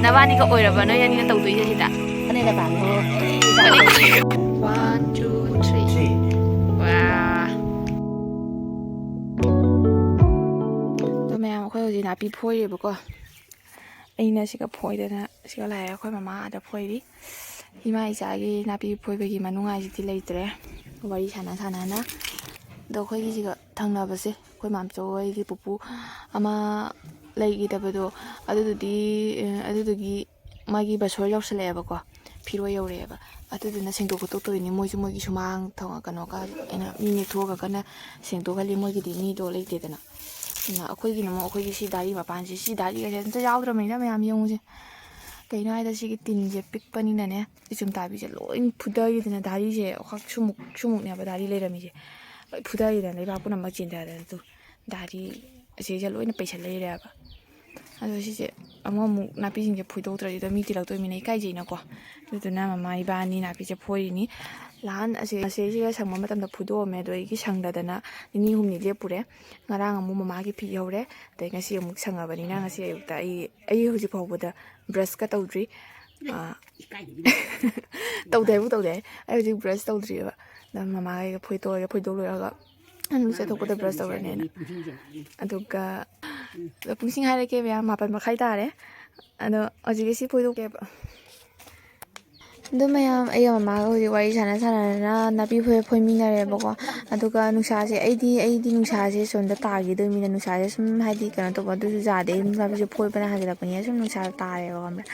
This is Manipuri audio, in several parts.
Nabani ka oiraba no yani na tawdoi sida. Ani da bang ho. 1 2 3. Wow. To ma'am akhoi hoji na pi phoi rebako. Aina siga phoidana siga lai akhoi mama ada phoiri. Ima isagi na pi phoi bagi manunga jiti leitre. Wari sana na. Do khoi gi siga thangna base. Khoi mam choi gi pupu ama lagi dabado adugi magi basoi yausaleebako phiro yaureeba aduduna sengdok totoini moisu moigi sumang thonga kano ka ena mini thoga kana sengdok hali moigi di ni do leitedana na akhoi gi namo akhoi gi si dari mapan si dari ga jenta yaudra mina mayam yongse kaino aida si gi tin je pikpani na ne isum tabi je loin phudai dina dari je khak sumuk ne ba dari lerami je phudai dina leiba puna ma chinda da tu dari ase je loin paisa leireba ado sise amu napi sing je phuido tra da mi tilak to mi nei kai jeina ko duduna mama ibani napi je phoini lan ase je sangma matam da phudo me do gi sangda dana ni humni le pure ngarang amu mama gi phi yore da ngasi amuk sanga bani na ngasi ayukta ai huji phawboda brush ka tawdri tawde ai huji brush tawdri ba da mama ga phoido lo ga anu se thokda brush tawrane aduga Pusing hari ke biar mapan makai tare, ano aja sih pun itu do mayam ayam mama ko wari sana na napi phoi minare bako aduga nusa se aidi nusa se sonda tagi do mina nusa se sum haidi kana to badu jade nusa se phoi bana hajala pani sum nusa tare bako amra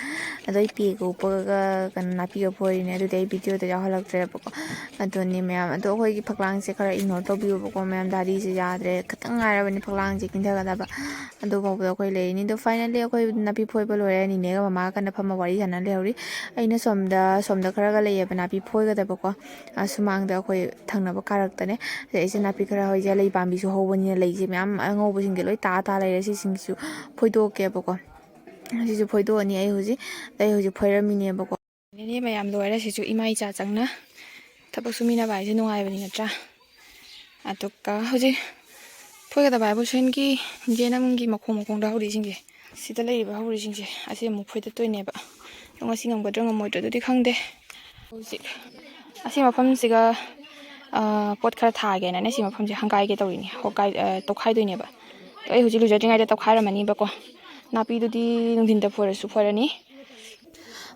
ado ipi ko paga kana napi ko phoi ne ado dei video da halak tre bako ado ni mayam ado khoi gi phaklang se khara ignore to biu bako mayam dari se yadre khatang ngai rabani phaklang je kinda ga ba ado bako khoi le ni do finally khoi napi phoi ba lore ni ne ga mama kana phama wari sana le hori aina somda khara ga leye napi phoi ga da bako sumang da khoi thangna ba karak tane se napi khara hoi ja lei pambi su hobani lei je myam ngau sing ge loi ta le si sing su phoido ke bako si su phoido ani ai hoji phoirami ne bako ni mayam loira si su imai cha changna thapok sumina bai je nungai bani natra atuka hoji phoi ga da bai bo sen ki jenam gi makhong da hori sing je sida lei ba hori sing je ase mu phoi da toine ba ngwa singam ga drang moi to di khangde Hꯧzik asi mafamsiga pot khara thage na ne si mafamse hangkai ge tawini hokai tokhai doine ba to ai huji luja jingai da tokhai ramani ba ko napi du di nungdin da forasu forani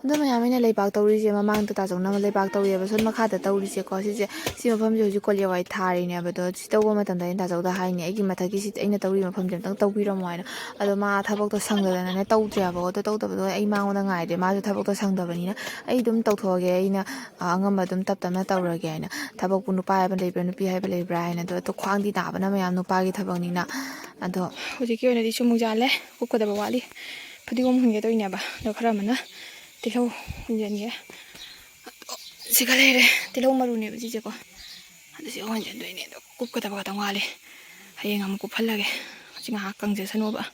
do mayam ina leibak tawri je mamang ta jong na leibak tawri ba son makha da tawri je ko si mafam je huji kolya wai thari ne ba do si taw ma tan da inda jaw da hai ne agi mathaki si aina tawri mafam je tang tawbi ram wai na ado ma thabok to sang da na ne taw je ba to taw da ba ai ma ngona ngai de ma ju thabok to sang da bani na ai dum taw thoge aina angam ba dum tap na tawra ge aina thabok pu nu pa ba leibra nu pi hai ba leibra aina do to khwang di da ba na mayam nu pa gi thabok ni na ado huji ki ona di sumu jale ku ko da ba wali phudi gom hunge to ina ba do khara mana Tilau hunjannya, sekali tilau maru ni biji jeko, ada si hunjan tu ini, kup kata kata wale, hayang amu kup halage, singa hakang jasa nuba,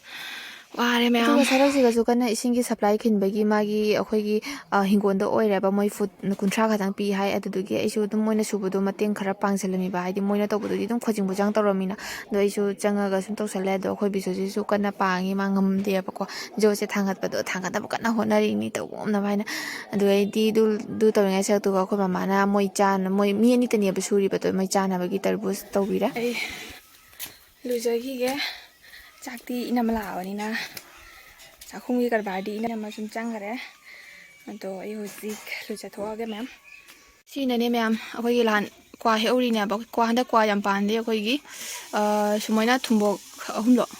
wale me am. Itu sarang sih kan isingi supply kin bagi magi, aku lagi hinggon do oil apa moi food kuntra kadang pi hai, ada tu dia isu tu moi na subuh tu mati yang kerap pang selami bahai, di moi na tahu tu dia tu kucing bujang tahu ramina, do isu jangan agak suntuk selai do aku bisu isu kan na pangi mangam dia apa jo se thangat pa do thangat apa kan na honari ini tahu na bahai na, do di du tahu ngai sih tu aku mama na moi chan moi mi ni tani apa suri pa do moi chan apa kita bus tahu bira. Lu jadi ke? Cakti ina melawan ina Sakhungi karbadi ina masum changare anto ai hozik lu chatwa ge ma'am sina ne ma'am akhoi gi lan kwa heuri ne ba kwa handa kwa yam pan de akhoi gi sumoina thumbok ahumlo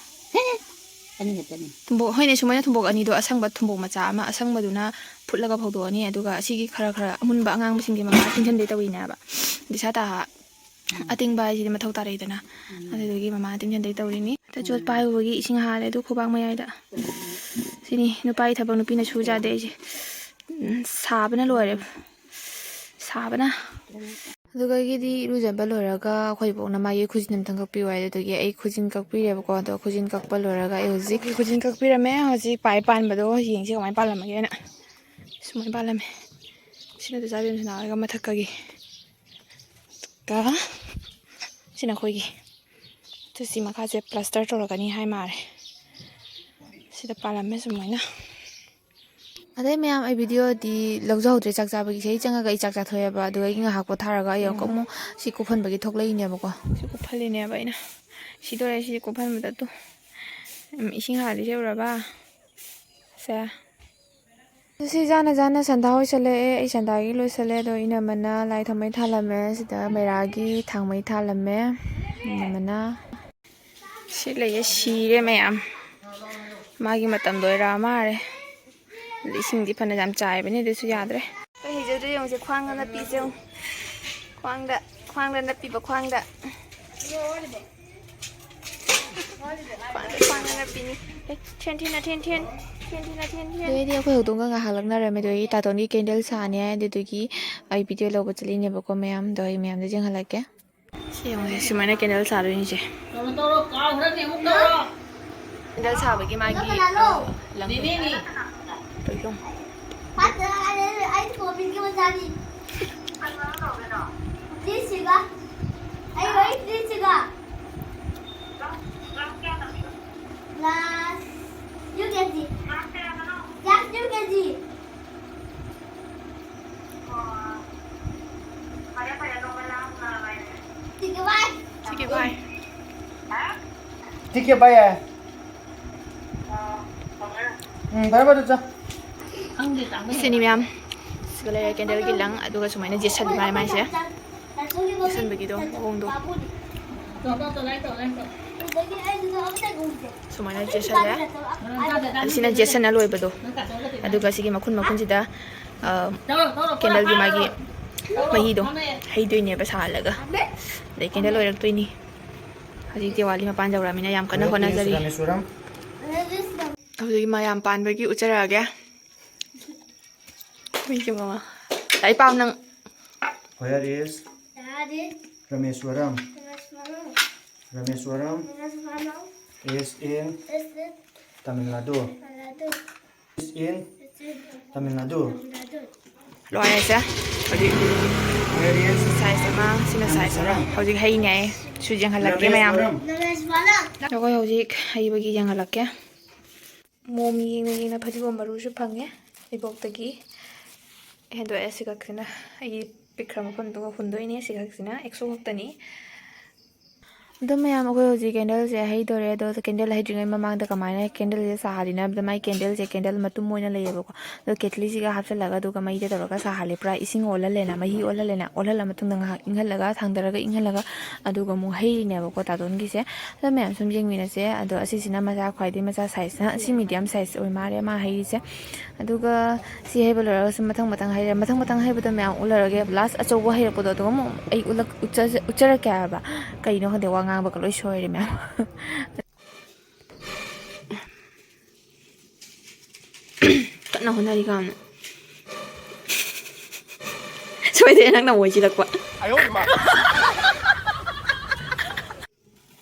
Ani ngatani thumbok hoine sumoina thumbok ani do asangba thumbok macha ama asangba duna phutlaga phawdo ani aduga sigi khara amunba angang basing gi mama tingthan de tawina ba disata atingba ji mathau tare dana adugi mama tingthan de tawrini ta jot pai hogi ising hale du khobang mayai da sini nupai thabang nupi na suja de ji sabana loire sabana aduga gi di rujaba loraga khoi bok na mai khujin nam thang pi wai de gi ai khujin kak pi re ko to khujin kak pa loraga ai hoji khujin kak pi ra me hoji pai pan ba do yeng se mai pan lam ge na sumai pan lam sina de jaben na ga mathak ka gi ka sina khoi gi to si ma kha je plaster to ra ga ni hai mare sida pan lam me sumai na ꯑꯗꯩ ꯃꯌꯥꯝ ꯑꯩ ꯚꯤꯗꯤꯑꯣꯗꯤ ꯂꯧꯖꯍꯧꯗ꯭ꯔꯦ ꯆꯥꯛ ꯆꯥꯕꯒꯤ ꯏꯁꯩ ꯆꯪꯉꯒ ꯑꯩ ꯆꯥꯛ ꯆꯥꯊꯣꯛꯑꯦꯕ ꯑꯗꯨꯒ ꯑꯩ ꯉꯥꯏꯍꯥꯛ ꯄꯣꯊꯥꯔꯒ ꯑꯩ ꯑꯃꯨꯛ ꯁꯤ ꯀꯨꯞꯍꯟꯕꯒꯤ ꯊꯣꯛꯂꯛꯏꯅꯦꯕꯀꯣ ꯁꯤ ꯀꯨꯞꯍꯜꯂꯤꯅꯦꯕ ꯑꯩꯅ ꯁꯤꯗꯣꯔꯦ ꯁꯤ ꯀꯨꯞꯍꯟꯕꯗ ꯇꯨ ꯏꯁꯤꯡ ꯍꯥꯜꯂꯤꯁꯦ ꯎꯔꯕ ꯁꯦ ꯁꯤ ꯖꯥꯅ ꯁꯟꯗꯥ ꯍꯣꯏꯁꯜꯂꯛꯑꯦ ꯑꯩ ꯁꯟꯗꯥꯒꯤ ꯂꯣꯏꯁꯜꯂꯦ ꯑꯗꯣ ꯏꯅꯝꯃꯅ ꯂꯥꯏ ꯊꯥꯎꯃꯩ ꯊꯥꯜꯂꯝꯃꯦ ꯁꯤꯗ ꯃꯩꯔꯥꯒꯤ ꯊꯥꯡꯃꯩ ꯊꯥꯜꯂꯝꯃꯦ ꯏꯅꯝꯃꯅ ꯁꯤ ꯂꯩꯌꯦ ꯁꯤꯔꯦ ꯃꯌꯥꯝ ꯃꯥꯒꯤ ꯃꯇꯝ ꯂꯣꯏꯔꯛꯑ ꯃꯥꯜꯂꯦ ꯏꯁꯤꯡꯗꯤ ꯐꯅ ꯌꯥꯝ ꯆꯥꯏꯕꯅꯤ ꯑꯗꯨꯁꯨ ꯌꯥꯗ꯭ꯔꯦ ꯑꯩ ꯍꯩꯖꯗ꯭ꯔꯦ ꯌꯦꯡꯉꯨꯁꯦ ꯈ꯭ꯋꯥꯡꯗ ꯅꯞꯄꯤꯁꯦ ꯌꯦꯡꯉꯨ ꯈ꯭ꯋꯥꯡꯗ ꯅꯞꯄꯤꯕ ꯈ꯭ꯋꯥꯡꯗ ꯈ꯭ꯋꯥꯡꯗ ꯅꯞꯄꯤꯅꯤ ꯑꯗꯨꯗꯩꯗꯤ ꯑꯩꯈꯣꯏ ꯍꯧꯗꯣꯡꯒ ꯉꯥꯏꯍꯥꯛ ꯂꯛꯅꯔꯝꯃꯦ ꯑꯗꯨꯗꯒꯤ ꯇꯥꯇꯣꯟꯒꯤ ꯀꯦꯟꯗꯜ ꯁꯥꯅꯤ ꯍꯥꯏ ꯑꯗꯨꯗꯨꯒꯤ ꯑꯩ ꯚꯤꯗꯤꯑꯣ ꯂꯧꯕ ꯆꯠꯂꯤꯅꯦꯕꯀꯣ ꯃꯌꯥꯝꯗꯣ ꯑꯩ ꯃꯌꯥꯝꯗ ꯌꯦꯡꯍꯜꯂꯛꯀꯦ ꯁꯤ ꯌꯦꯡꯉꯨꯁꯦ ꯁꯨꯃꯥꯏꯅ ꯀꯦꯟꯗꯜ ꯁꯥꯗꯣꯏꯅꯤꯁꯦ ꯀꯦꯟꯗꯜ ꯁꯥꯕꯒꯤ ꯃꯥꯒꯤ ठीक है बाय है बराबर चा ꯁꯤꯅꯤ ꯃꯌꯥꯝ ꯁꯤꯒ ꯂꯩꯔꯦ ꯀꯦꯟꯗꯜꯒꯤ ꯂꯪ ꯑꯗꯨꯒ ꯁꯨꯃꯥꯏꯅ ꯌꯦꯠꯁꯟꯕ ꯃꯥꯏꯁꯦ ꯌꯦꯠꯁꯟꯕꯒꯤꯗꯣ ꯃꯑꯣꯡꯗꯣ ꯁꯨꯃꯥꯏꯅ ꯌꯦꯠꯁꯜꯂꯦ ꯑꯁꯤꯅ ꯌꯦꯠꯁꯟꯅ ꯂꯣꯏꯕꯗꯣ ꯑꯗꯨꯒ ꯁꯤꯒꯤ ꯃꯈꯨꯟꯁꯤꯗ ꯀꯦꯟꯗꯜꯒꯤ ꯃꯥꯒꯤ ꯃꯍꯤꯗꯣ ꯍꯩꯗꯣꯏꯅꯦꯕ ꯁꯥꯍꯜꯂꯒ ꯑꯗꯩ ꯀꯦꯟꯗꯜ ꯂꯣꯏꯔꯛꯇꯣꯏꯅꯤ ꯍꯧꯖꯤꯛ ꯗꯤꯋꯥꯂꯤ ꯃꯄꯥꯟ ꯌꯧꯔꯛꯑꯃꯤꯅ ꯌꯥꯝ ꯀꯟꯅ ꯍꯣꯠꯅꯖꯔꯤ ꯍꯧꯖꯤꯛ ꯃꯌꯥꯝ ꯄꯥꯟꯕꯒꯤ ꯎꯠꯆꯔꯛꯑꯒꯦ ꯑꯩ ꯄꯥꯎ ꯅꯪ Where is Rameswaram? Rameswaram is in Tamil Nadu. Is in Tamil Nadu. ꯂꯣꯏꯔꯁꯦ ꯍꯧꯖꯤꯛ Where is ꯁꯥꯏꯖ ꯑꯃ ꯁꯤꯅ ꯁꯥꯏꯖ ꯑꯃ ꯍꯧꯖꯤꯛ ꯍꯩꯅꯦ ꯑꯩ ꯁꯨ ꯌꯦꯡꯍꯜꯂꯛꯀꯦ ꯃꯌꯥꯝ ꯑꯩꯈꯣই ꯍꯧꯖꯤꯛ ꯍꯩꯕꯒꯤ ꯌꯦꯡꯍꯜꯂꯛꯀꯦ ꯃꯣꯝ ꯌꯦꯡꯅ ꯐꯗꯤꯒꯣꯝ ꯃꯔꯨꯁꯨ ꯐꯪꯉꯦ ꯏꯕꯣꯛꯇꯒꯤ ꯍꯦꯟꯗꯣꯛꯑꯦ ꯁꯤꯈꯛꯁꯤꯅ ꯑꯩꯒꯤ ꯄꯤꯛꯈ꯭ꯔ ꯃꯐꯝꯗꯨꯒ ꯍꯨꯟꯗꯣꯏꯅꯦ ꯁꯤꯈꯛꯁꯤꯅ 100 ꯈꯛꯇꯅꯤ ꯑꯗꯣ ꯃꯌꯥꯝ ꯑꯩꯈꯣꯏ ꯍꯧꯖꯤꯛ ꯀꯦꯟꯗꯜꯁꯦ ꯍꯩꯗꯣꯔꯦ ꯑꯗꯣ ꯀꯦꯟꯗꯜ ꯍꯩꯗ꯭ꯔꯤꯉꯩ ꯃꯃꯥꯡꯗ ꯀꯃꯥꯏꯅ ꯀꯦꯟꯗꯜꯁꯦ ꯁꯥꯍꯜꯂꯤꯅꯣ ꯍꯥꯏꯕꯗ ꯃꯥꯏ ꯀꯦꯟꯗꯜꯁꯦ ꯀꯦꯟꯗꯜ ꯃꯇꯨꯝ ꯑꯣꯏꯅ ꯂꯩꯌꯦꯕꯀꯣ ꯑꯗꯣ ꯀꯦꯇꯂꯤꯁꯤꯒ ꯍꯥꯞꯆꯤꯜꯂꯒ ꯑꯗꯨꯒ ꯃꯩꯗ ꯇꯧꯔꯒ ꯁꯥꯍꯜꯂꯦ ꯄꯨꯔꯥ ꯏꯁꯤꯡ ꯑꯣꯜꯍꯜꯂꯦꯅ ꯃꯍꯤ ꯑꯣꯜꯍꯜꯂꯦꯅ ꯑꯣꯜꯍꯜꯂ ꯃꯇꯨꯡꯗ ꯉꯥꯏꯍꯥꯛ ꯏꯪꯍꯜꯂꯒ ꯊꯥꯡꯗꯔꯒ ꯏꯪꯍꯜꯂꯒ ꯑꯗꯨꯒ ꯑꯃꯨꯛ ꯍꯩꯔꯤꯅꯦꯕꯀꯣ ꯇꯥꯇꯣꯟꯒꯤꯁꯦ ꯑꯗꯣ ꯃꯌꯥꯝ ꯁꯨꯝ ꯌꯦꯡꯃꯤꯟꯅꯁꯦ ꯑꯗꯣ ꯑꯁꯤꯁꯤꯅ ꯃꯆꯥ ꯈ꯭ꯋꯥꯏꯗꯒꯤ ꯃꯆꯥ ꯁꯥꯏꯖꯅ ꯑꯁꯤ ꯃꯤꯗꯤꯌꯝ ꯁꯥꯏꯖ ꯑꯣꯏ ꯃꯥꯜꯂꯦ ꯃꯥ ꯍꯩꯔꯤꯁꯦ ꯑꯗꯨꯒ ꯁꯤ ꯍꯩꯕ ꯂꯣꯏꯔꯒ ꯁꯨꯝ ꯃꯊꯪ ꯍꯩꯔꯦ ꯃꯊꯪ ꯍꯩꯕꯗ ꯃꯌꯥꯝ ꯎꯠꯂꯔꯒꯦ ꯂꯥꯁ ꯑꯆꯧꯕ ꯍꯩꯔꯛꯄꯗꯣ ꯑꯗꯨꯒ ꯑꯃꯨꯛ ꯑꯩ ꯎꯠꯆꯔꯛꯀꯦ ꯍꯥꯏꯕ ꯀꯩꯅꯣ ꯈꯪꯗꯦ ꯋꯥ ꯉꯥꯡꯕꯒ ꯂꯣꯏ ꯁꯣꯏꯔꯦ ꯃꯌꯥꯝ ꯀꯟꯅ ꯍꯣꯠꯅꯔꯤ ꯀꯥꯟꯗ ꯁꯣꯏꯗꯦ ꯅꯪꯅ ꯑꯣꯏꯁꯤꯜꯂꯛꯄ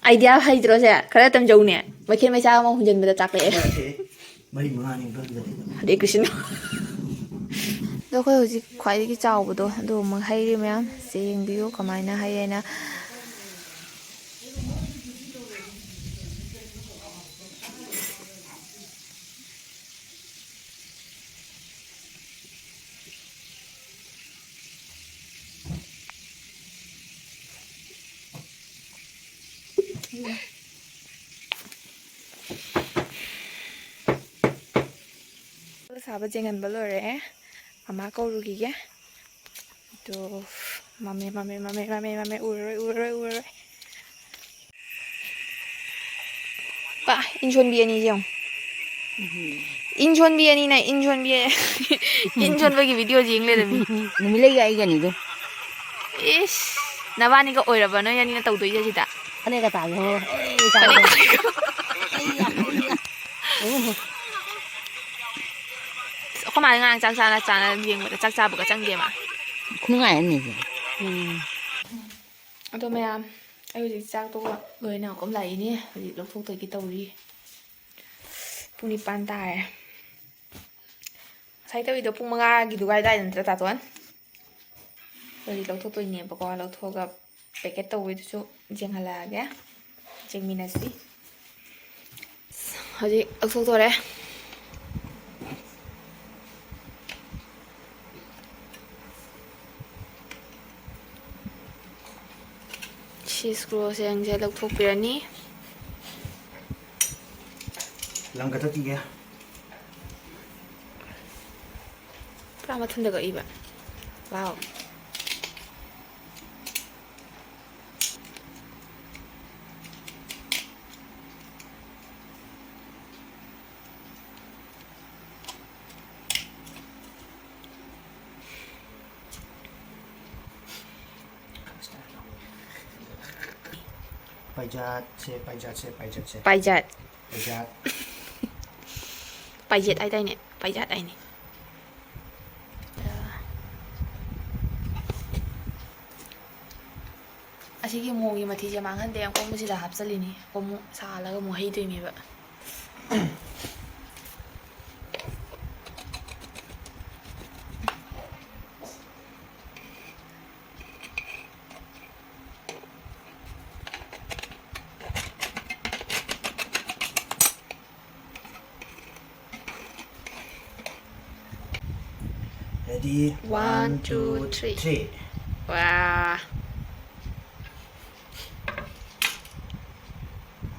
ꯑꯥꯏꯗꯤꯌꯥ ꯍꯩꯇ꯭ꯔꯣꯁꯦ ꯈꯔ ꯇꯝꯖꯧꯅꯦ ꯃꯩꯈꯦꯠ ꯃꯩꯆꯥꯛ ꯑꯃ ꯍꯨꯟꯖꯤꯟꯕꯗ ꯆꯥꯛꯂꯛꯑꯦ ꯍꯔꯦ ꯀ꯭ꯔꯤꯁꯅ ꯑꯗꯣ ꯑꯩꯈꯣꯏ ꯍꯧꯖꯤꯛ ꯈ꯭ꯋꯥꯏꯗꯒꯤ ꯆꯥꯎꯕꯗꯣ ꯑꯗꯨ ꯑꯃꯨꯛ ꯍꯩꯔꯤ ꯃꯌꯥꯝ ꯁꯤ ꯌꯦꯡꯕꯤꯌꯨ ꯀꯃꯥꯏꯅ ꯍꯩꯌꯦꯅ ꯁꯥꯕ ꯌꯦꯡꯍꯟꯕ ꯂꯣꯏꯔꯦ ꯃꯃꯥ ꯀꯧꯔꯨꯈꯤꯒꯦ ꯑꯗꯣ ꯃꯃꯦ ꯎꯔꯔꯣꯏ ꯄꯥ ꯏꯟꯁꯣꯟꯕꯤ ꯑꯅꯤꯁꯦ ꯌꯦꯡꯉꯨ ꯏꯟꯁꯣꯟꯕꯤ ꯑꯅꯤꯅ ꯏꯟꯁꯣꯟꯕꯒꯤ ꯚꯤꯗꯤꯑꯣ ꯌꯦꯡ ꯂꯩꯔꯝꯃꯤ ꯅꯨꯃꯤꯠ ꯂꯩꯒ ꯑꯩꯒꯅꯤꯗꯣ ꯏꯁ ꯅꯕꯥꯅꯤꯒ ꯑꯣꯏꯔꯕ ꯅꯣꯏ ꯑꯅꯤꯅ ꯇꯧꯗꯣꯏꯁꯦ ꯁꯤꯗ ꯐꯅꯦꯛꯀ ꯇꯥꯒꯦ ꯍꯣ ꯐꯅꯦꯛ ꯑꯩꯈꯣꯏ ꯃꯥꯅ ꯉꯔꯥꯡ ꯆꯥꯛ ꯆꯥꯅ ꯌꯦꯡꯕꯗ ꯆꯥꯛ ꯆꯥꯕꯒ ꯆꯪꯗꯦ ꯃꯥ ꯈꯨꯅꯨꯡꯉꯥꯏ ꯑꯃꯅꯤꯁꯦ ꯑꯗꯣ ꯃꯌꯥꯝ ꯑꯩ ꯍꯧꯖꯤꯛ ꯆꯥꯛꯇꯣ ꯂꯣꯏꯅ ꯀꯨꯝ ꯂꯥꯛꯏꯅꯦ ꯍꯧꯖꯤꯛ ꯂꯧꯊꯣꯛꯇꯣꯏꯒꯤ ꯇꯧꯔꯤ ꯄꯨꯡ 9 ꯇꯥꯔꯦ ꯉꯁꯥꯏ ꯇꯧꯔꯤꯗꯣ ꯄꯨꯡ 5ꯒꯤ ꯑꯗꯨꯋꯥꯏꯗ ꯅꯠꯇ꯭ꯔꯥ ꯇꯥꯇꯣꯟ ꯍꯧꯖꯤꯛ ꯂꯧꯊꯣꯛꯇꯣꯏꯅꯦꯕꯀꯣ ꯂꯧꯊꯣꯛꯑꯒ ꯄꯦꯀꯦꯠ ꯇꯧꯕꯩꯗꯨꯁꯨ ꯌꯦꯡꯍꯜꯂꯛꯑꯒꯦ ꯌꯦꯡꯃꯤꯟꯅꯁꯤ ꯍꯧꯖꯤꯛ ꯂꯧꯊꯣꯛꯇꯣꯔꯦ ꯁꯤ ꯁ꯭ꯀ꯭ꯔꯨꯁꯦꯡꯁꯦ ꯂꯧꯊꯣꯛꯄꯤꯔꯅꯤ. Lang kata tiga. ꯄꯨꯔꯥ ꯃꯊꯟꯗ ꯀꯛꯏꯕ. ꯋꯥꯎ. Pajat se, pajat se, pajat se. Pajat. Pajat. Pajat ai đây nè. Pajat ai nè. ꯑꯁꯤꯒꯤ ꯃꯣꯒꯤ ꯃꯊꯤꯁꯦ ꯃꯥꯡꯍꯟꯗꯦ ꯑꯀꯣꯝꯕꯁꯤꯗ ꯍꯥꯞꯆꯜꯂꯤꯅꯤ. ꯑꯃꯨꯛ ꯁꯥꯍꯜꯂꯒ ꯑꯃꯨꯛ ꯍꯩꯗꯣꯏꯅꯦꯕ. Ready? 1, 2, 3. Wah.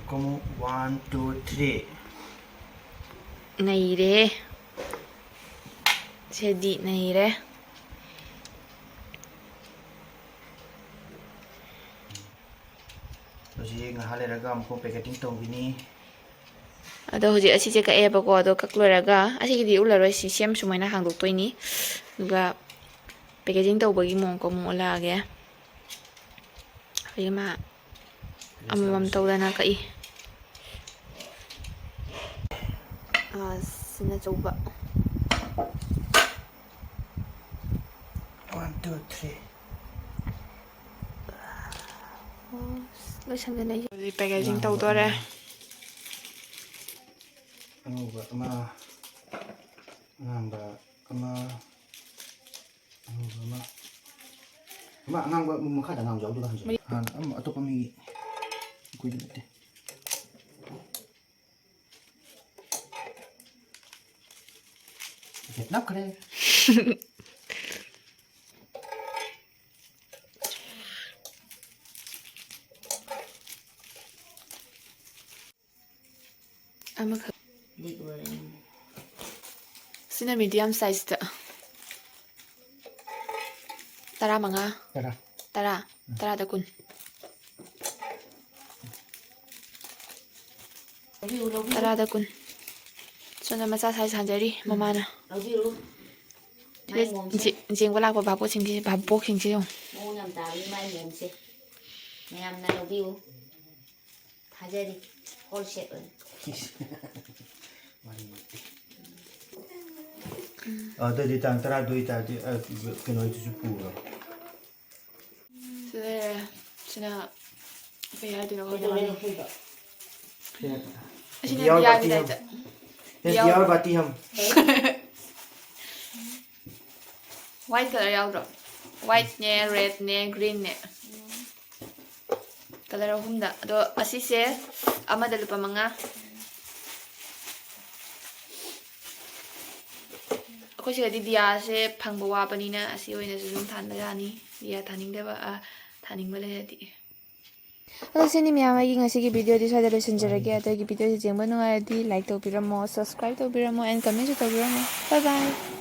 Kamu 1, 2, 3. Naire. Jadi naire. Jadi ngahaleraga amko packeting tawgini. ꯑꯗꯣ ꯍꯧꯖꯤꯛ ꯑꯁꯤꯁꯦ ꯀꯛꯑꯦꯕꯀꯣ. ꯑꯗꯣ ꯀꯛ ꯂꯣꯏꯔꯒ ꯑꯁꯤꯒꯤꯗꯤ ꯎꯠꯂꯔꯣꯏ. ꯁꯤ ꯁꯦꯝ ꯁꯨꯃꯥꯏꯅ ꯍꯥꯡꯗꯣꯛꯇꯣꯏꯅꯤ. ꯑꯗꯨꯒ ꯄꯦꯀꯦꯖꯤꯡ ꯇꯧꯕꯒꯤ ꯃꯑꯣꯡ ꯑꯃꯨꯛ ꯎꯠꯂꯛꯑꯒꯦ. ꯍꯧꯖꯤꯛ ꯃꯥ ꯑꯃꯃꯝ ꯇꯧꯗꯅ ꯀꯛꯏ. ꯁꯤꯅ ꯑꯆꯧꯕ. 1, 2, 3. ꯂꯣꯏꯁꯟꯗꯅ ꯍꯧꯖꯤꯛ packaging ꯇꯧꯗꯣꯔꯦ. Angba ama. Angba ama. Angba ama. Ama angba mukha da ngam jawdu kan. Han am atopa mi kuidu te. Vietnam kare. ꯑꯃꯈꯛ. ꯁꯤꯅ ꯃꯤꯗꯤꯌꯝ ꯁꯥꯏꯖꯇ. 15. Tara. 10. 10ꯗ 10. ꯇꯔꯥꯗ 10. ꯁꯣꯝꯗ ꯃꯆꯥ ꯁꯥꯏꯖ ꯍꯥꯟꯖꯔꯤ ꯃꯃꯥꯅ. ꯌꯦꯡꯕ ꯂꯥꯛꯄ ꯚꯥꯕꯣꯛꯁꯤꯡꯁꯦ ꯌꯦꯡꯉꯨ. ꯃꯑꯣꯡ ꯌꯥꯝ ꯇꯥꯕꯅꯤ ꯃꯥꯏ ꯃꯑꯣꯡꯁꯦ. ꯃꯌꯥꯝꯅ ꯂꯧꯕꯤꯌꯨ. ꯊꯥꯖꯔꯤ. ꯍꯣꯜꯁꯦꯜ ꯑꯣꯏꯅ. ꯑꯗꯨꯗꯤ ꯇꯥꯡ 12 ꯑꯣꯏꯇꯥꯔꯗꯤ ꯀꯩꯅꯣꯗꯨꯁꯨ ꯄꯨꯔꯣ. ꯁꯤꯅ ꯀꯩ ꯍꯥꯏꯗꯣꯏꯅꯣ ꯀꯩꯗꯧꯔꯦ ꯑꯁꯤꯅ ꯕꯤꯌꯥꯒꯤ ꯇꯥꯏꯞꯇ. ꯌꯥꯎ ꯕꯥꯇꯤ ꯍꯝ. ꯋꯥꯏꯠ ꯀꯂꯔ ꯌꯥꯎꯗ꯭ꯔꯣ? ꯋꯥꯏꯠꯅꯦ, ꯔꯦꯗꯅꯦ, ꯒ꯭ꯔꯤꯟꯅꯦ. ꯀꯂꯔ 3ꯗ. ꯑꯗꯣ ꯑꯁꯤꯁꯦ ꯑꯃꯗ ꯂꯨꯄꯥ 5. ꯑꯩꯈꯣꯏ ꯁꯤꯗꯗꯤ ꯗꯤꯌꯥꯁꯦ ꯐꯪꯕ ꯋꯥꯕꯅꯤꯅ ꯑꯁꯤ ꯑꯣꯏꯅꯁꯨ ꯑꯗꯨꯝ ꯊꯥꯟꯕ ꯌꯥꯅꯤ. ꯗꯤꯌꯥ ꯊꯥꯅꯤꯡꯕ ꯂꯩꯔꯗꯤ. ꯑꯗꯣ ꯁꯤꯅꯤ ꯃꯌꯥꯝ ꯑꯩꯒꯤ ꯉꯁꯤꯒꯤ ꯚꯤꯗꯤꯑꯣꯗꯤ ꯁ꯭ꯋꯥꯏꯗ ꯂꯣꯏꯁꯤꯟꯖꯔꯒꯦ. ꯑꯗꯣ ꯑꯩꯒꯤ ꯚꯤꯗꯤꯑꯣꯁꯤ ꯌꯦꯡꯕ ꯅꯨꯡꯉꯥꯏꯔꯗꯤ ꯂꯥꯏꯛ ꯇꯧꯕꯤꯔꯝꯃꯣ, ꯁꯕꯁꯀ꯭ꯔꯥꯏꯕ ꯇꯧꯕꯤꯔꯝꯃꯣ, ꯑꯦꯟ ꯀꯃꯦꯟꯁꯨ ꯇꯧꯕꯤꯔꯝꯃꯣ. ꯕꯥꯏ ꯕꯥꯏ.